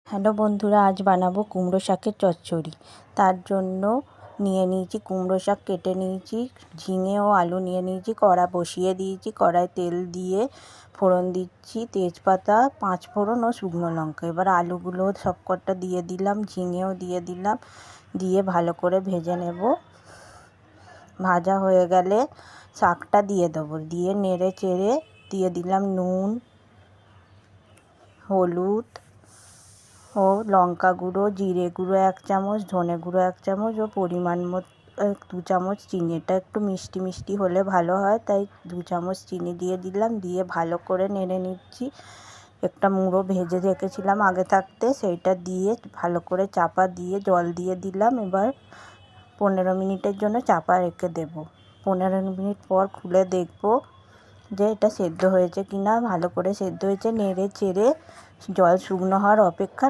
Hello বন্ধুরা, আজ বানাবো কুমড়ো শাকের চচ্চড়ি। তার জন্য নিয়ে নিয়েছি কুমড়ো শাক, কেটে নিয়েছি, ঝিঙে ও আলু নিয়ে নিয়েছি। কড়া বসিয়ে দিয়েছি, কড়ায় তেল দিয়ে ফোড়ন দিচ্ছি, তেজপাতা, পাঁচ ফোড়ন ও শুকনো লঙ্কা। এবার আলুগুলো সবকটা দিয়ে দিলাম, ঝিঙেও দিয়ে দিলাম, দিয়ে ভালো করে ভেজে নেব। ভাজা হয়ে গেলে শাকটা দিয়ে দেবো, দিয়ে নেড়ে চেড়ে দিয়ে দিলাম নুন, হলুদ ও লঙ্কা গুঁড়ো, জিরে গুঁড়ো 1 চামচ, ধনে গুঁড়ো 1 চামচ ও পরিমাণ মতো 2 চামচ চিনি। এটা একটু মিষ্টি মিষ্টি হলে ভালো হয়, তাই 2 চামচ চিনি দিয়ে দিলাম। দিয়ে ভালো করে নেড়ে নিচ্ছি। একটা মুড়ো ভেজে রেখেছিলাম আগে থাকতে, সেইটা দিয়ে ভালো করে চাপা দিয়ে জল দিয়ে দিলাম। এবার 15 মিনিটের জন্য চাপা রেখে দেব। 15 মিনিট পর খুলে দেখব যে এটা সেদ্ধ হয়েছে কিনা। ভালো করে সেদ্ধ হয়েছে, নেড়ে চেড়ে জল শুকনো হওয়ার অপেক্ষা